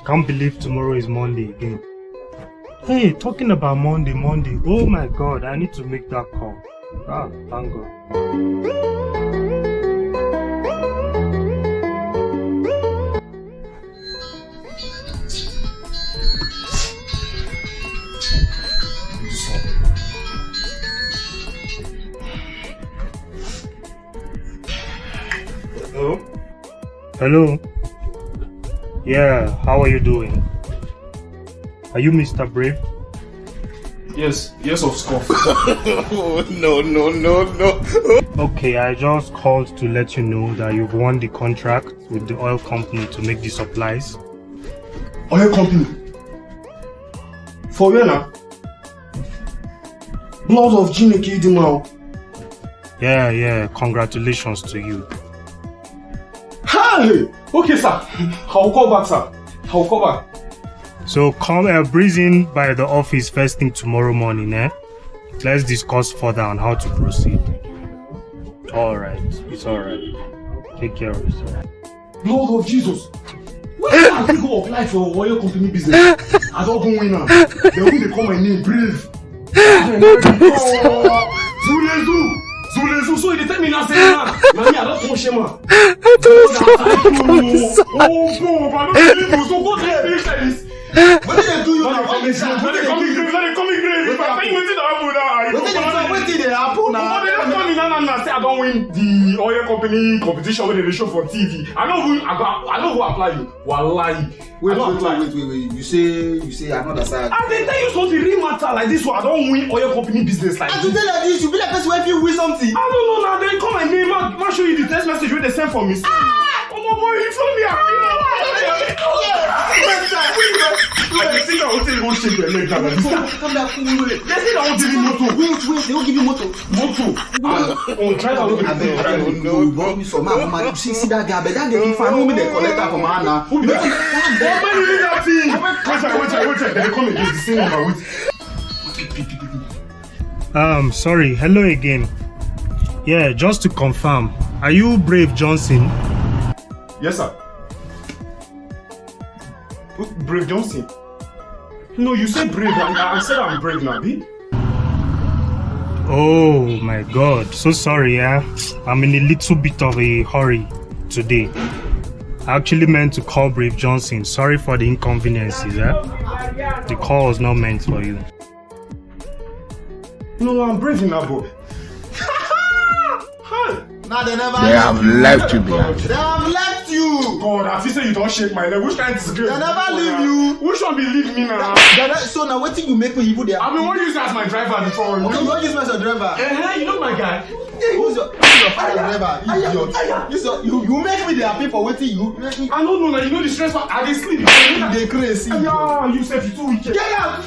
Can't believe tomorrow is Monday again. Hey, talking about Monday. Oh my God, I need to make that call. Thank God. Hello? Yeah, how are you doing? Are you Mr. Brave? Yes, of course. No. Okay, I just called to let you know that you've won the contract with the oil company to make the supplies. Oil company? For where now? Blood of Chineke Idimao. Yeah, congratulations to you. Hey! Okay, sir. I'll call back, sir. So come breeze in by the office first thing tomorrow morning, eh? Let's discuss further on how to proceed. Alright, it's alright. Take care of yourself. Lord of Jesus! Where can I go apply for oil company business? I don't go in now. They will call my name Brave. Zulezu, so you tell me now say now. Mommy, I don't push him. Oh, I don't believe you. So go to the this. What did they do you now? Let it come grave. What did they happen now? They just come in and say I don't win the oil company competition when they show for TV. I know who apply you. Wallahi. Wait. You say another side. I didn't tell you something real matter like this, so I don't win oil company business like this. I tell like this, you be like person if you win something. I don't know now. They call my name. I'll show you the text message where they send for me. Oh my boy, you told me I think I will tell you one shake your leg down. Come back, wait. They say I won't give you motor. Wait, they won't give you motor. Try to look at You brought me some man. You see that guy, but that guy if I know me, they collect that from Anna. who be that? Why you need that thing? Wait. They come against the same number. Wait. Sorry. Hello again. Yeah, just to confirm, are you Brave Johnson? Yes, sir. Brave Johnson? No, you said Brave. I said I'm Brave now, B. Oh my God, so sorry, yeah. I'm in a little bit of a hurry today. I actually meant to call Brave Johnson. Sorry for the inconveniences, eh? The call was not meant for you. No, I'm Brave now, bro. Now they never have left you behind. They have left you. God, I feel say you don't shake my leg. Which kind of disgrace? They never leave you. Which one be leave me now? So now what thing you make me you put there? I mean, what you use as my driver before? Okay, you don't use me as your driver. You know my guy. Who's your father's driver? Idiot. You make me there pay for waiting you. I don't know now. You know the stress. I dey sleep. They crazy. Yeah, you said you too wicked. Get out.